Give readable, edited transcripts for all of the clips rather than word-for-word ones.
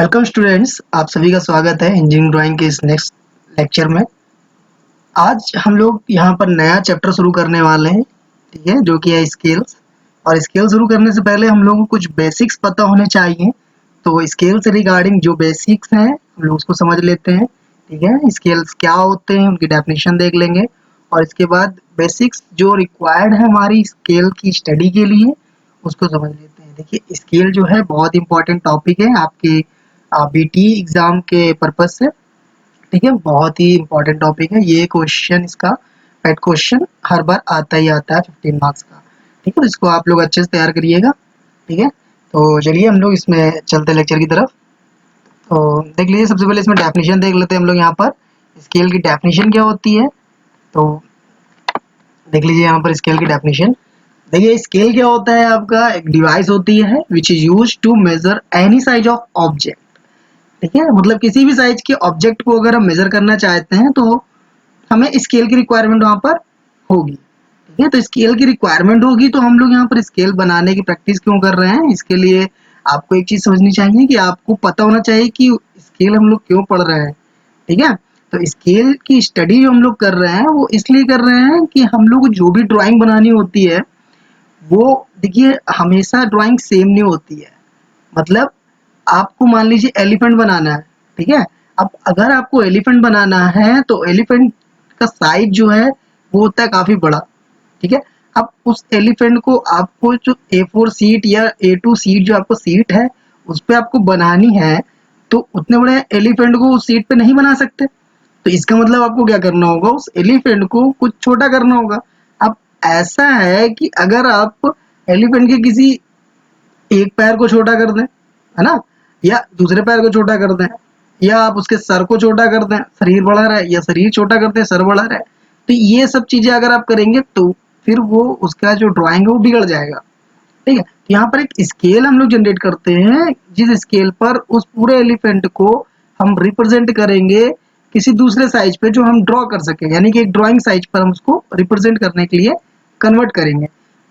Welcome students, आप सभी का स्वागत है इंजीनियरिंग ड्राइंग के इस नेक्स्ट लेक्चर में। आज हम लोग यहाँ पर नया चैप्टर शुरू करने वाले हैं, ठीक है, जो कि है स्केल्स। और स्केल शुरू करने से पहले हम लोगों को कुछ बेसिक्स पता होने चाहिए। तो स्केल से रिगार्डिंग जो बेसिक्स हैं हम लोग उसको समझ लेते हैं, ठीक है। स्केल्स क्या होते हैं उनकी डेफिनेशन देख लेंगे, और इसके बाद बेसिक्स जो रिक्वायर्ड है हमारी स्केल की स्टडी के लिए उसको समझ लेते हैं। देखिए, स्केल जो है बहुत इंपॉर्टेंट टॉपिक है आपके बीटी एग्जाम के पर्पज से, ठीक है। बहुत ही इंपॉर्टेंट टॉपिक है ये। क्वेश्चन इसका पेट क्वेश्चन हर बार आता ही आता है 15 मार्क्स का, ठीक है। इसको आप लोग अच्छे से तैयार करिएगा, ठीक है। तो चलिए हम लोग इसमें चलते हैं लेक्चर की तरफ। तो देख लीजिए, सबसे पहले इसमें डेफिनेशन देख लेते हैं हम लोग। यहाँ पर स्केल की डेफिनेशन क्या होती है, तो देख लीजिए यहाँ पर स्केल की डेफिनेशन। देखिए, स्केल क्या होता है, आपका एक डिवाइस होती है which is use to measure any size of object, ठीक है। मतलब किसी भी साइज के ऑब्जेक्ट को अगर हम मेजर करना चाहते हैं तो हमें स्केल की रिक्वायरमेंट वहां पर होगी, ठीक है। तो स्केल की रिक्वायरमेंट होगी तो हम लोग यहाँ पर स्केल बनाने की प्रैक्टिस क्यों कर रहे हैं। इसके लिए आपको एक चीज समझनी चाहिए कि आपको पता होना चाहिए कि स्केल हम लोग क्यों पढ़ रहे हैं, ठीक है। तो स्केल की स्टडी जो हम लोग कर रहे हैं वो इसलिए कर रहे हैं कि हम लोग को जो भी ड्राइंग बनानी होती है वो, देखिए, हमेशा ड्राइंग सेम नहीं होती है। मतलब आपको मान लीजिए एलिफेंट बनाना है, ठीक है। अब अगर आपको एलिफेंट बनाना है तो एलिफेंट का साइज जो है वो होता है काफी बड़ा, ठीक है। अब उस एलिफेंट को आपको जो A4 सीट या A2 सीट जो आपको सीट है उस पे आपको बनानी है, तो उतने बड़े एलिफेंट को उस सीट पे नहीं बना सकते। तो इसका मतलब आपको क्या करना होगा, उस एलिफेंट को कुछ छोटा करना होगा। अब ऐसा है कि अगर आप एलिफेंट के किसी एक पैर को छोटा कर दें, है ना, या दूसरे पैर को छोटा कर दें, या आप उसके सर को छोटा कर दें, शरीर बड़ा रहे, या शरीर छोटा कर दें, सर बड़ा रहे, तो ये सब चीजें अगर आप करेंगे तो फिर वो उसका जो ड्राइंग है वो बिगड़ जाएगा, ठीक है। तो यहाँ पर एक स्केल हम लोग जनरेट करते हैं जिस स्केल पर उस पूरे एलिफेंट को हम रिप्रेजेंट करेंगे किसी दूसरे साइज पे जो हम ड्रॉ कर सके, यानी कि एक ड्राइंग साइज पर हम उसको रिप्रेजेंट करने के लिए कन्वर्ट करेंगे।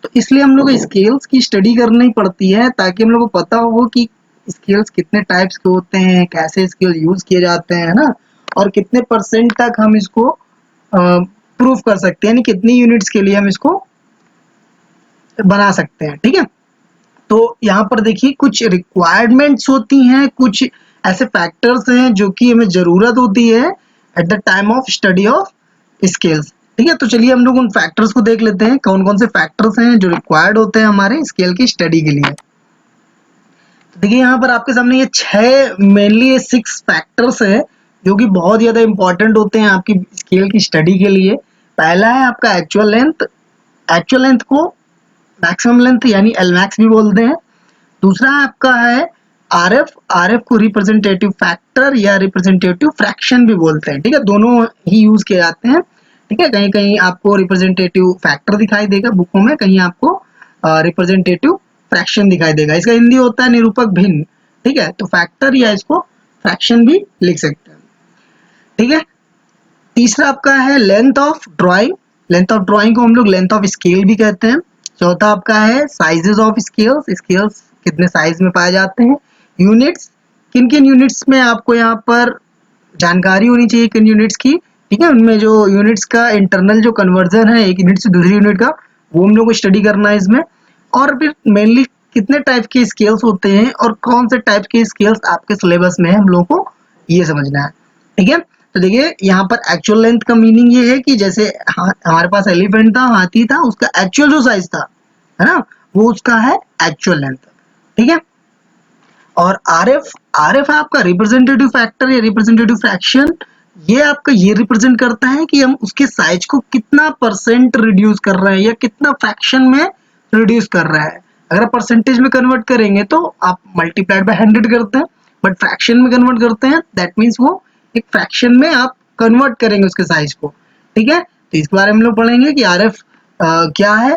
तो इसलिए हम लोग स्केल्स की स्टडी करनी पड़ती है ताकि हम लोग को पता हो कि स्केल्स कितने टाइप्स के होते हैं, कैसे स्केल यूज किए जाते हैं, है ना, और कितने परसेंट तक हम इसको प्रूफ कर सकते हैं, यानी कितनी यूनिट्स के लिए हम इसको बना सकते हैं, ठीक है। तो यहाँ पर देखिए कुछ रिक्वायरमेंट्स होती हैं, कुछ ऐसे फैक्टर्स हैं जो कि हमें जरूरत होती है at the time of study of scales, ठीक है। तो चलिए हम लोग उन फैक्टर्स को देख लेते हैं, कौन कौन से फैक्टर्स हैं जो रिक्वायर्ड होते हैं हमारे स्केल की स्टडी के लिए। तो देखिए यहाँ पर आपके सामने ये 6 मेनली 6 फैक्टर्स हैं जो कि बहुत ज़्यादा इंपॉर्टेंट होते हैं आपकी स्केल की स्टडी के लिए। पहला है आपका एक्चुअल लेंथ। एक्चुअल लेंथ को मैक्सिमम लेंथ यानी एलमैक्स भी बोलते हैं। दूसरा आपका है आरएफ। आरएफ को रिप्रेजेंटेटिव फैक्टर या रिप्रेजेंटेटिव फ्रैक्शन भी बोलते हैं, ठीक है। दोनों ही यूज किए जाते हैं, ठीक है। कहीं कहीं आपको रिप्रेजेंटेटिव फैक्टर दिखाई देगा बुकों में, कहीं आपको रिप्रेजेंटेटिव फ्रैक्शन दिखाई देगा। इसका हिंदी होता है निरूपक भिन्न, ठीक है। तो फैक्टर या इसको फ्रैक्शन भी लिख सकते हैं, ठीक है। तीसरा आपका है length of drawing. Length of drawing को हम लोग लेंथ ऑफ स्केल भी कहते हैं। चौथा आपका है साइजेस ऑफ स्केल्स। स्केल्स कितने साइज में पाए जाते हैं। यूनिट्स, किन किन यूनिट्स में आपको यहाँ पर जानकारी होनी चाहिए किन यूनिट्स की, ठीक है। उनमें जो यूनिट्स का इंटरनल जो कन्वर्जन है एक यूनिट से दूसरी यूनिट का, वो हम लोग को स्टडी करना है इसमें। और फिर मेनली कितने टाइप के स्केल्स होते हैं और कौन से टाइप के स्केल्स आपके सिलेबस में है हम लोग को ये समझना है, ठीक है। तो देखिए यहाँ पर एक्चुअल लेंथ का मीनिंग ये है कि जैसे हमारे पास एलिफेंट था, हाथी था, उसका एक्चुअल जो साइज था, है ना, वो उसका है एक्चुअल लेंथ, ठीक है। और आरएफ, आरएफ है आपका रिप्रेजेंटेटिव फैक्टर या रिप्रेजेंटेटिव फ्रैक्शन। ये आपका ये रिप्रेजेंट करता है कि हम उसके साइज को कितना परसेंट रिड्यूस कर रहे हैं या कितना फ्रैक्शन में रिड्यूस कर रहा है। अगर आप परसेंटेज में कन्वर्ट करेंगे तो आप मल्टीप्लाइड बाय 100 करते हैं, बट फ्रैक्शन में कन्वर्ट करते हैं दैट मीन्स वो एक फ्रैक्शन में आप कन्वर्ट करेंगे उसके साइज को, ठीक है। तो इसके बारे में हम लोग पढ़ेंगे कि आरएफ क्या है,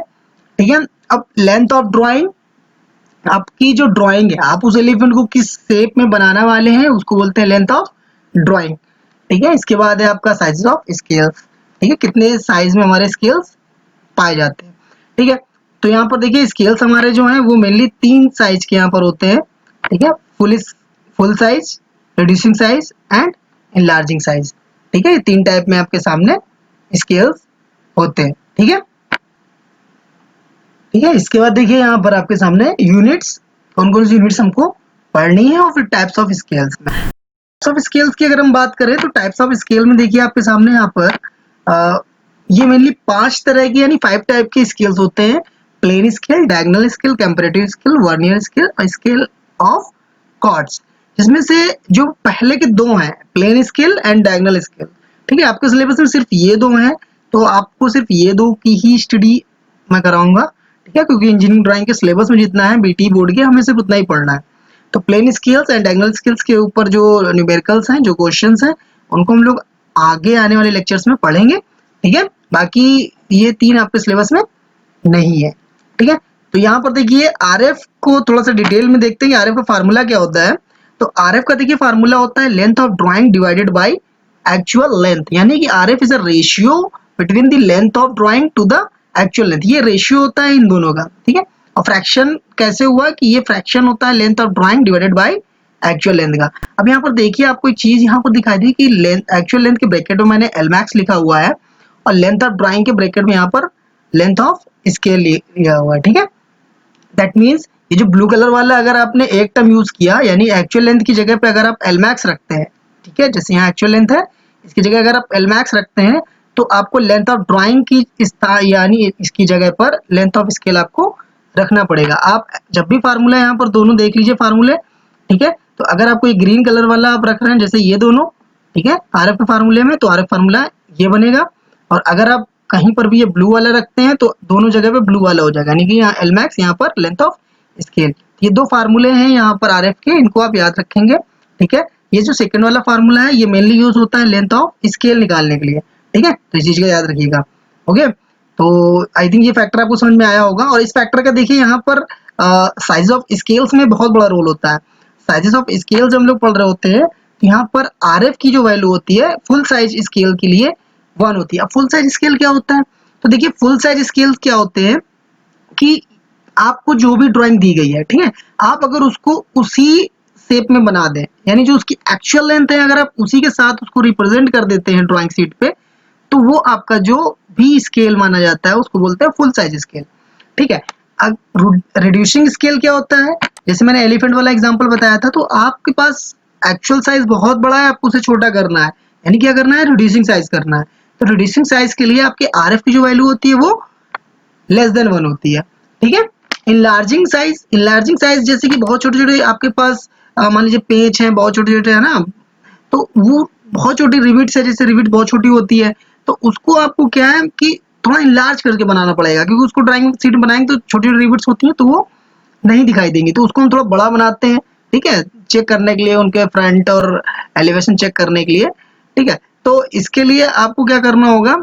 ठीक है। अब लेंथ ऑफ ड्राइंग, आपकी जो ड्राइंग है आप उस एलिफेंट को किस शेप में बनाने वाले हैं उसको बोलते हैं लेंथ ऑफ ड्राइंग, ठीक है। इसके बाद है आपका साइज ऑफ स्केल्स, ठीक है, कितने साइज में हमारे स्केल्स पाए जाते हैं, ठीक है। तो यहाँ पर देखिए स्केल्स हमारे जो हैं वो मेनली 3 साइज के यहाँ पर होते हैं, ठीक है। Full size, reducing size and enlarging size. ठीक है, ये 3 टाइप में आपके सामने स्केल्स होते हैं। ठीक है, ठीक है। इसके बाद देखिए यहाँ पर आपके सामने यूनिट्स, कौन कौन सी यूनिट्स हमको पढ़नी है, और फिर टाइप्स ऑफ स्केल्स में। टाइप्स ऑफ स्केल्स की अगर हम बात करें तो टाइप्स ऑफ स्केल में देखिए आपके सामने यहाँ पर ये मेनली 5 तरह की यानी 5 टाइप के स्केल्स होते हैं। Plain scale, diagonal scale, comparative scale, vernier scale और स्केल ऑफ कॉर्ड्स। जिसमें से जो पहले के 2 हैं, plain scale and diagonal scale, ठीक है, आपके सिलेबस में सिर्फ ये 2 हैं, तो आपको सिर्फ ये 2 की ही स्टडी मैं कराऊंगा। ठीक है, क्योंकि इंजीनियरिंग ड्राइंग के सिलेबस में जितना है बीटी बोर्ड के, हमें सिर्फ उतना ही पढ़ना है। तो plain scales and diagonal scales के ऊपर जो न्यूमेरिकल्स हैं, जो क्वेश्चंस हैं, उनको हम लोग आगे आने वाले लेक्चर्स में पढ़ेंगे। ठीक है, बाकी ये 3 आपके सिलेबस में नहीं है। ठीक है, तो यहाँ पर देखिए आरएफ को थोड़ा सा डिटेल में देखते हैं कि आरएफ का फार्मूला क्या होता है। तो आरएफ का देखिए फार्मूला होता है length of drawing divided by actual length, यानी कि RF is a ratio between the length of drawing to the actual length. ये रेशियो होता है इन दोनों का। ठीक है, और फ्रैक्शन कैसे हुआ कि ये फ्रैक्शन होता है length of drawing divided by actual length का। अब यहाँ पर देखिए आपको एक चीज यहाँ पर दिखाई दी कि लेंथ, एक्चुअल लेंथ के ब्रैकेट में मैंने एलमैक्स लिखा हुआ है, और लेंथ ऑफ ड्राइंग के ब्रैकेट में यहाँ पर लेंथ ऑफ स्केल लिखा हुआ है। ठीक है, दैट मीन्स ये जो ब्लू कलर वाला अगर आपने एक टर्म यूज किया, यानी एक्चुअल लेंथ की जगह पे अगर आप एलमैक्स रखते हैं, ठीक है, जैसे यहाँ एक्चुअल लेंथ है, इसकी जगह अगर आप एलमैक्स रखते हैं, तो आपको लेंथ ऑफ ड्राइंग की यानी इसकी जगह पर लेंथ ऑफ स्केल आपको रखना पड़ेगा। आप जब भी फार्मूला यहाँ पर दोनों देख लीजिए फार्मूले। ठीक है, तो अगर आपको ये ग्रीन कलर वाला आप रख रहे हैं जैसे ये दोनों, ठीक है, आरएफ के फार्मूले में, तो आरएफ फार्मूला ये बनेगा। और अगर आप कहीं पर भी ये ब्लू वाला रखते हैं तो दोनों जगह पे ब्लू वाला हो जाएगा, यानी कि यहाँ एलमैक्स, यहाँ पर लेंथ ऑफ स्केल। ये 2 फार्मूले हैं यहाँ पर आरएफ के, इनको आप याद रखेंगे। ठीक है, ये जो सेकंड वाला फार्मूला है ये मेनली यूज होता है लेंथ ऑफ स्केल निकालने के लिए। ठीक है, तो इस चीज का याद रखिएगा। ओके, तो आई थिंक ये फैक्टर आपको समझ में आया होगा। और इस फैक्टर का देखिए यहाँ पर साइज ऑफ स्केल्स में बहुत बड़ा रोल होता है। साइजेस ऑफ स्केल जब हम लोग पढ़ रहे होते हैं तो यहाँ पर आरएफ की जो वैल्यू होती है फुल साइज स्केल के लिए 1 होती है। अब फुल साइज स्केल क्या होता है, तो देखिए फुल साइज स्केल क्या होते हैं कि आपको जो भी ड्राइंग दी गई है, ठीक है, आप अगर उसको उसी शेप में बना दें, यानी जो उसकी एक्चुअल लेंथ है अगर आप उसी के साथ उसको रिप्रेजेंट कर देते हैं ड्राइंग शीट पे, तो वो आपका जो भी स्केल माना जाता है उसको बोलते हैं फुल साइज स्केल। ठीक है, अब रिड्यूसिंग स्केल क्या होता है, जैसे मैंने एलिफेंट वाला एग्जांपल बताया था, तो आपके पास एक्चुअल साइज बहुत बड़ा है, आपको उसे छोटा करना है, यानी क्या करना है, रिड्यूसिंग साइज करना है। तो रिड्यूसिंग साइज के लिए आपके आरएफ की जो वैल्यू होती है वो लेस देन 1 होती है। ठीक है, इनलार्जिंग साइज, इनलार्जिंग साइज जैसे कि बहुत छोटे छोटे आपके पास मान लीजिए पेज हैं, बहुत छोटे छोटे है ना, तो वो बहुत छोटी रिविट्स है, जैसे रिविट बहुत छोटी होती है, तो उसको आपको क्या है कि थोड़ा इनलार्ज करके बनाना पड़ेगा, क्योंकि उसको ड्राइंग शीट में बनाएंगे तो छोटी छोटी रिविट्स होती हैं तो वो नहीं दिखाई देंगी, तो उसको हम थोड़ा बड़ा बनाते हैं। ठीक है, चेक करने के लिए, उनके फ्रंट और एलिवेशन चेक करने के लिए। ठीक है, तो इसके लिए आपको क्या करना होगा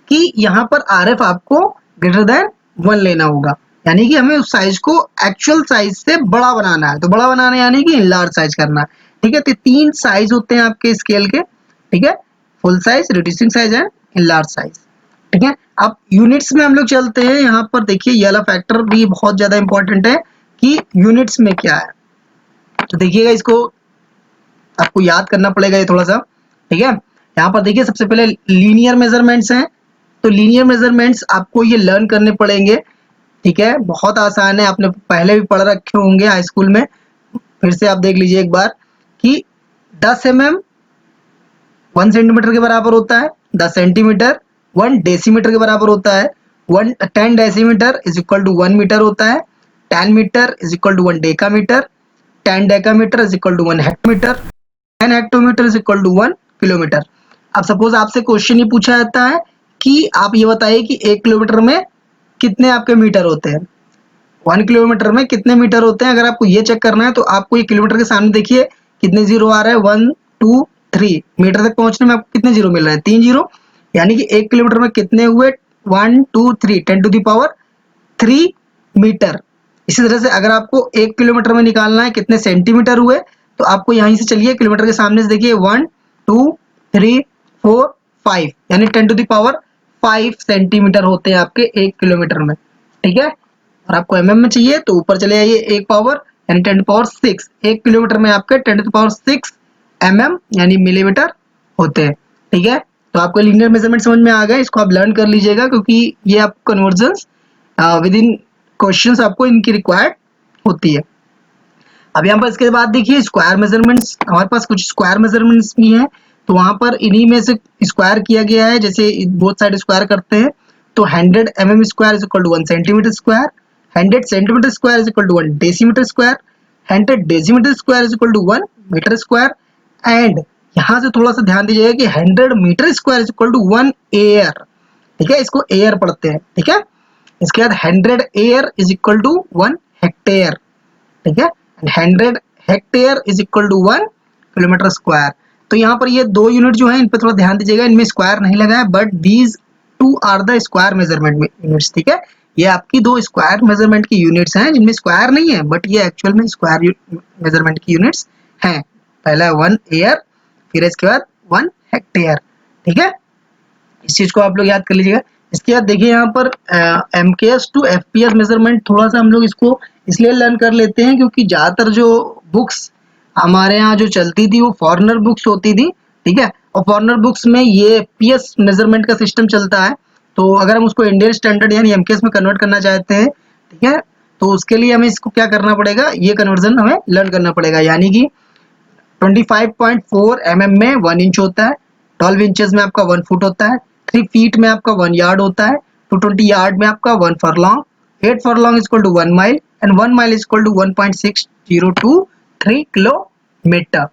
कि यहाँ पर आरएफ आपको ग्रेटर देन 1 लेना होगा, यानी कि हमें उस साइज को एक्चुअल साइज से बड़ा बनाना है। तो बड़ा बनाना यानी कि लार्ज साइज करना है। ठीक है, तो 3 साइज होते हैं आपके स्केल के। ठीक है, full size, reducing size and large size. ठीक है, अब यूनिट्स में हम लोग चलते हैं। यहाँ पर देखिए ये वाला फैक्टर भी बहुत ज्यादा इंपॉर्टेंट है कि यूनिट्स में क्या है। तो देखिएगा, इसको आपको याद करना पड़ेगा ये थोड़ा सा। ठीक है, यहाँ पर देखिए सबसे पहले लीनियर मेजरमेंट्स हैं, तो लीनियर मेजरमेंट्स आपको ये लर्न करने पड़ेंगे। ठीक है, बहुत आसान है, आपने पहले भी पढ़ रखे होंगे हाई स्कूल में, फिर से आप देख लीजिए एक बार कि 10 mm 1 सेंटीमीटर के बराबर होता है, 10 सेंटीमीटर 1 डेसीमीटर के बराबर होता है, 10 decimetre is equal to 1 metre होता है, 10 metre is equal to 1 decametre, 10 decametre is equal to 1 hectometre, 10 hectometre is equal to 1 kilometre. अब सपोज आपसे क्वेश्चन ये पूछा जाता है कि आप ये बताइए कि 1 किलोमीटर में कितने आपके मीटर होते हैं, 1 किलोमीटर में कितने मीटर होते हैं। अगर आपको ये चेक करना है तो आपको ये किलोमीटर के सामने देखिए कितने जीरो आ रहे हैं, 1 2 3, मीटर तक पहुंचने में आपको कितने जीरो मिल रहे हैं, 3 जीरो, यानी कि 1 किलोमीटर में कितने हुए, 1 2 3, 10 टू द पावर 3 मीटर। इसी तरह से अगर आपको 1 किलोमीटर में निकालना है कितने सेंटीमीटर हुए, तो आपको यहीं से चलिए किलोमीटर के सामने से देखिए 1 2 3 4 5, यानी 10 टू द पावर 5 सेंटीमीटर होते हैं आपके 1 किलोमीटर में। ठीक है, और आपको एमएम में चाहिए तो ऊपर चले जाइए 1 पावर यानी 10⁶, 1 किलोमीटर में आपके 10⁶ mm यानी मिलीमीटर होते हैं। ठीक है, तो आपको लीनियर मेजरमेंट समझ में आ गया, इसको आप लर्न कर लीजिएगा क्योंकि ये आपको कन्वर्जन्स विद इन क्वेश्चंस आपको इनकी रिक्वायर्ड होती है। अब यहाँ पर इसके बाद देखिए स्क्वायर मेजरमेंट्स, हमारे पास कुछ स्क्वायर मेजरमेंट्स भी हैं, तो वहां पर इन्हीं में से स्क्वायर किया गया है। जैसे बोथ साइड स्क्वायर करते हैं तो 100 mm square is equal to 1 centimetre square, 100 centimetre square is equal to 1 decimetre square, 100 decimetre square is equal to 1 metre square, and यहाँ से थोड़ा सा ध्यान दीजिएगा कि 100 metre square is equal to 1 are. ठीक है, इसको एयर पढ़ते हैं। ठीक है, इसके बाद 100 are is equal to 1 hectare. ठीक है, 100 hectare is equal to 1 kilometre square. तो यहाँ पर ये दो यूनिट जो है इन पर थोड़ा ध्यान दीजिएगा, इनमें स्क्वायर नहीं लगा है, but these two are the square measurement units. ठीक है, ये आपकी दो स्क्वायर मेजरमेंट की यूनिट्स हैं जिनमें स्क्वायर नहीं है, बट ये एक्चुअल में स्क्वायर मेजरमेंट की यूनिट्स हैं। पहला 1 एयर, फिर इसके बाद 1 हेक्टेयर। ठीक है, इस चीज को आप लोग याद कर लीजिएगा। इसके बाद देखिए यहाँ पर एमकेएस टू एफपीएस मेजरमेंट, थोड़ा सा हम लोग इसको इसलिए लर्न कर लेते हैं क्योंकि ज्यादातर जो बुक्स हमारे यहाँ जो चलती थी वो फॉरेनर बुक्स होती थी। ठीक है, और फॉरेनर बुक्स में ये पीएस मेजरमेंट का सिस्टम चलता है, तो अगर हम उसको इंडियन स्टैंडर्ड यानी एमकेएस में कन्वर्ट करना चाहते हैं, ठीक है, तो उसके लिए हमें इसको क्या करना पड़ेगा, ये कन्वर्जन हमें लर्न करना पड़ेगा। यानी कि 25.4 mm में 1 इंच होता है, 12 इंचेस में आपका 1 फुट होता है, 3 फीट में आपका 1 यार्ड होता है, 220 यार्ड में आपका 1 furlong, 8 furlong is equal to 1 mile, and 1 mile is equal to 1.6023 kilometre.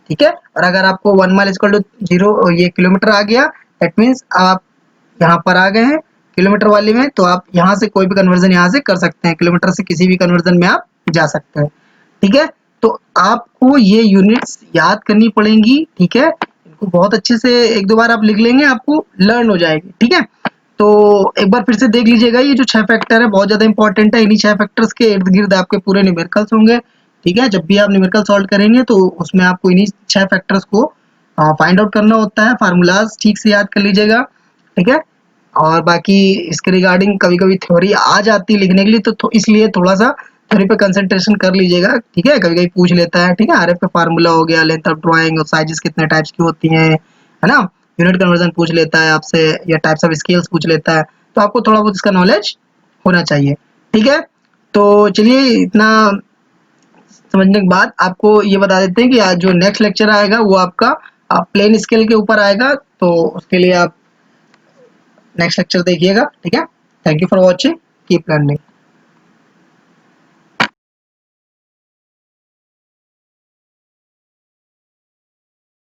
ठीक है, और अगर आपको 1 माइल इज इक्वल टू 0 ये किलोमीटर आ गया, दैट मीन्स आप यहाँ पर आ गए हैं किलोमीटर वाले में, तो आप यहाँ से कोई भी कन्वर्जन यहाँ से कर सकते हैं, किलोमीटर से किसी भी कन्वर्जन में आप जा सकते हैं। ठीक है, तो आपको ये यूनिट्स याद करनी पड़ेंगी। ठीक है, इनको बहुत अच्छे से एक दो बार आप लिख लेंगे, आपको लर्न हो जाएगी। ठीक है, तो एक बार फिर से देख लीजिएगा, ये जो 6 फैक्टर है बहुत ज्यादा इंपॉर्टेंट है, इन्हीं 6 फैक्टर्स के इर्द गिर्द आपके पूरे न्यूमेरिकल्स होंगे। ठीक है, जब भी आप न्यूमेरिकल सॉल्व करेंगे तो उसमें आपको इन्हीं 6 फैक्टर्स को फाइंड आउट करना होता है। फार्मूलाज ठीक से याद कर लीजिएगा। ठीक है, और बाकी इसके रिगार्डिंग कभी कभी थ्योरी आ जाती है लिखने के लिए, तो इसलिए थोड़ा सा थ्योरी पे कंसंट्रेशन कर लीजिएगा। ठीक है, कभी कभी पूछ लेता है। ठीक है, आरएफ का फार्मूला हो गया, लेंथ ऑफ ड्राइंग और साइजेस कितने टाइप्स की होती हैं, है ना, यूनिट कन्वर्जन पूछ लेता है आपसे, या टाइप्स ऑफ स्केल्स पूछ लेता है, तो आपको थोड़ा बहुत इसका नॉलेज होना चाहिए। ठीक है, तो चलिए इतना समझने के बाद आपको ये बता देते हैं कि आज जो नेक्स्ट लेक्चर आएगा वो आपका प्लेन स्केल के ऊपर आएगा, तो उसके लिए आप नेक्स्ट लेक्चर देखिएगा। ठीक है, thank you for watching, keep learning.